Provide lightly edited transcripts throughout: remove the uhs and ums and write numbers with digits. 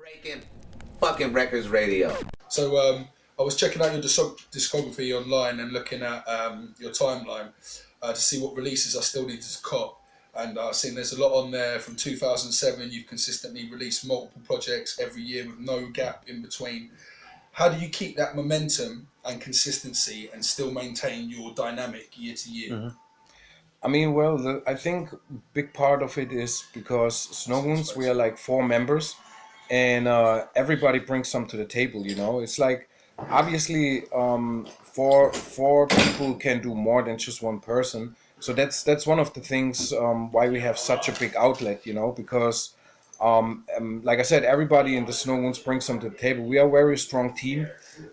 Breaking fucking records radio. So I was checking out your discography online and looking at your timeline to see what releases I still need to cop. And I've seen there's a lot on there from 2007. You've consistently released multiple projects every year with no gap in between. How do you keep that momentum and consistency and still maintain your dynamic year to year? Mm-hmm. I mean, well, I think big part of it is because Snowgoons, we are like 4 members, and everybody brings some to the table. You know, it's like obviously four people can do more than just one person. So that's one of the things why we have such a big outlet. You know, because like I said, everybody in the Snowgoons brings some to the table. We are a very strong team,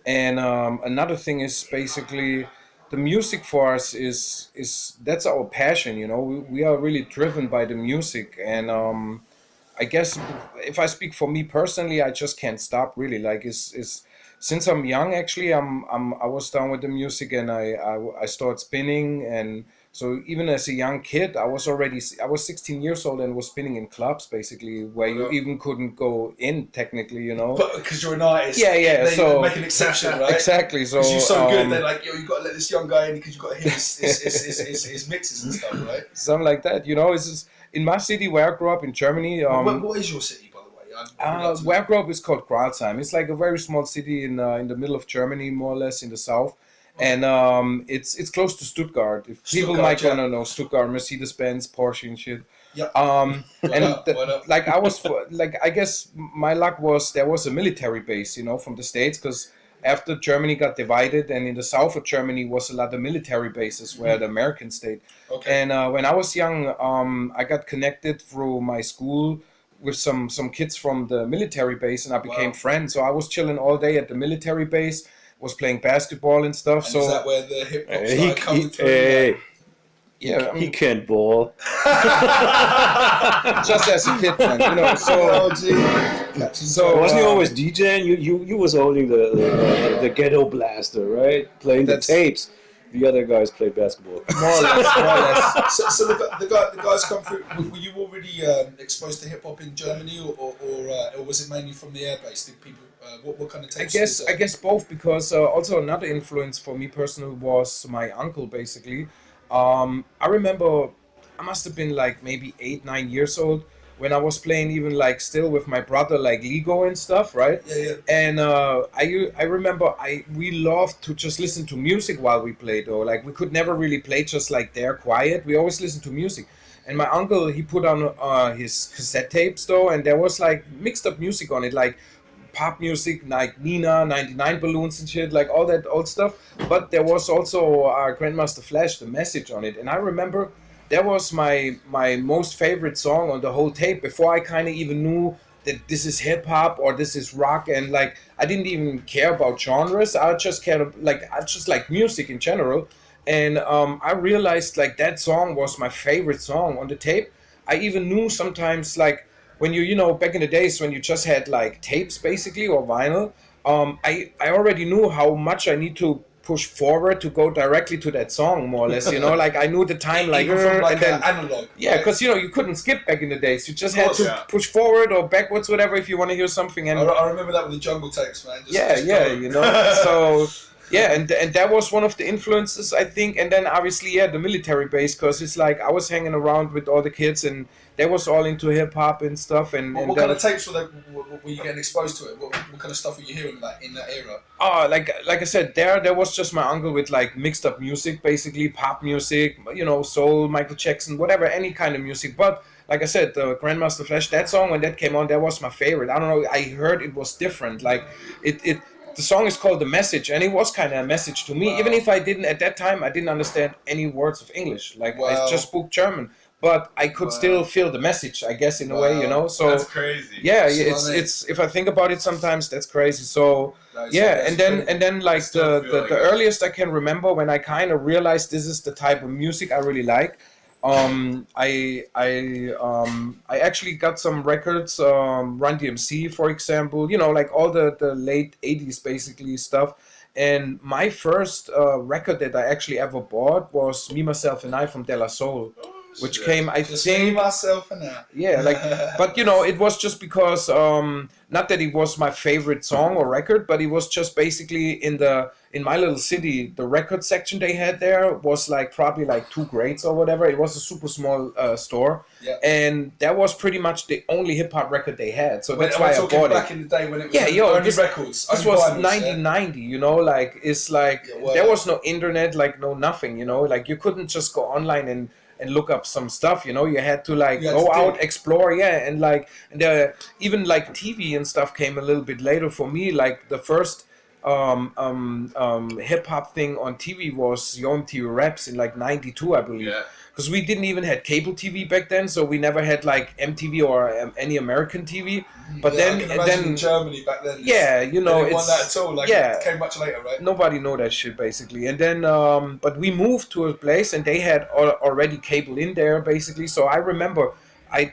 and another thing is basically. The music for us is that's our passion, you know. We are really driven by the music, and I guess if I speak for me personally, I just can't stop really. Like is since I'm young, actually, I was down with the music, and I started spinning, and so even as a young kid, I was 16 years old and was spinning in clubs basically where you even couldn't go in technically, you know. But because you're an artist, yeah. They make an exception, right? Exactly. So because you're so good, they're like, yo, you got to let this young guy in because you got to hear his mixes and stuff, right? Something like that, you know. It's just, in my city where I grew up in Germany. What is your city, by the way? Where I grew up is called Gralsheim. It's like a very small city in the middle of Germany, more or less in the south. And it's close to Stuttgart. If people might wanna know Stuttgart, Mercedes-Benz, Porsche and shit. Yeah. Like I guess my luck was there was a military base, you know, from the States, because after Germany got divided, and in the south of Germany was a lot of military bases where the Americans stayed. Okay. And when I was young, I got connected through my school with some kids from the military base, and I became friends. So I was chilling all day at the military base. Was playing basketball and stuff. And so is that where the hip hop started coming through? Yeah, he can't ball. Just as a kid, man, you know. So, so wasn't he always DJing? You was holding the ghetto blaster, right? Playing the tapes. The other guys played basketball. More or less. So the guys come through. Were you already exposed to hip hop in Germany, or was it mainly from the air base? Did people? What kind of tapes? I guess both, because also another influence for me personally was my uncle. Basically, I remember I must have been like maybe 8-9 years old when I was playing even like still with my brother like Lego and stuff, right? Yeah. And I remember we loved to just listen to music while we played, though. Like we could never really play just like there quiet. We always listened to music. And my uncle, he put on his cassette tapes though, and there was like mixed up music on it, like pop music like Nina, 99 Balloons and shit, like all that old stuff. But there was also Grandmaster Flash, the message on it. And I remember that was my most favorite song on the whole tape before I kind of even knew that this is hip hop or this is rock. And like I didn't even care about genres. I just like music in general. And I realized like that song was my favorite song on the tape. I even knew sometimes like when you know, back in the days when you just had like tapes basically or vinyl, I already knew how much I need to push forward to go directly to that song, more or less, you know, like I knew the time, like, from like and then analog. Yeah, because you know you couldn't skip back in the days. You just had to push forward or backwards, whatever, if you want to hear something. And I remember that with the jungle tapes, man. Just you know. So yeah, and that was one of the influences, I think. And then obviously, the military base, because it's like I was hanging around with all the kids, and they was all into hip hop and stuff. And what kind of tapes were you getting exposed to it? What kind of stuff were you hearing in that era? Oh, like I said, there was just my uncle with like mixed up music, basically pop music, you know, soul, Michael Jackson, whatever, any kind of music. But like I said, the Grandmaster Flash, that song when that came on, that was my favorite. I don't know, I heard it was different. Like the song is called The Message, and it was kind of a message to me. Wow. Even if I didn't, at that time, I didn't understand any words of English. Like, I just spoke German. But I could still feel the message, I guess, in a way, you know. So that's crazy. Yeah, it's if I think about it, sometimes that's crazy. So and then like the earliest I can remember when I kind of realized this is the type of music I really like. I actually got some records, Run DMC, for example, you know, like all the late 80s basically stuff. And my first record that I actually ever bought was Me, Myself and I from De La Soul. which came, I Just think, me, myself, and that. yeah, like, but you know, it was just because, not that it was my favorite song or record, but it was just basically in my little city, the record section they had there was like probably like 2 grades or whatever. It was a super small store, Yeah. and that was pretty much the only hip hop record they had. So When, that's why I bought back it. in the day when it was Yeah, only this, records. This only was vinyls, 1990, you know, like it's like Yeah, well, there was no internet, like no nothing, you know, like you couldn't just go online and look up some stuff, you know. You had to like You had go to out, dig. explore, yeah, and like even like TV and stuff came a little bit later for me. Like the first hip hop thing on TV was Yo MTV Raps in like '92, I believe. Yeah. Because we didn't even had cable TV back then, so we never had like MTV or any American TV. But yeah, then I can and imagine then in Germany back then. yeah, you know, they didn't want it's that at all. Like, yeah. it came much later, right? Nobody know that shit basically. And then but we moved to a place and they had already cable in there basically. So I remember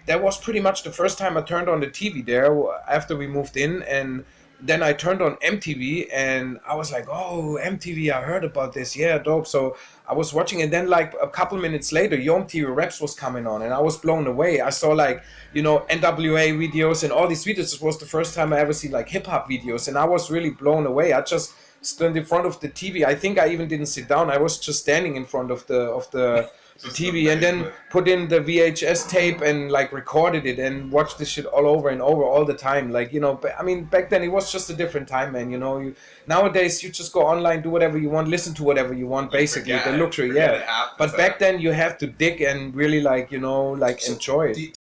that was pretty much the first time I turned on the TV there after we moved in. And then I turned on MTV and I was like, oh, MTV, I heard about this, yeah, dope. So I was watching, and then like a couple minutes later Yo MTV Raps was coming on and I was blown away. I saw like, you know, NWA videos and all these videos. It was the first time I ever see like hip hop videos, and I was really blown away. I just stood in front of the TV. I think I even didn't sit down. I was just standing in front of the TV and then put in the VHS tape and like recorded it and watched this shit all over and over all the time. Like, you know, I mean, back then it was just a different time, man. You know, nowadays you just go online, do whatever you want, listen to whatever you want, basically. The luxury, yeah. But back then you have to dig and really like, you know, like enjoy it.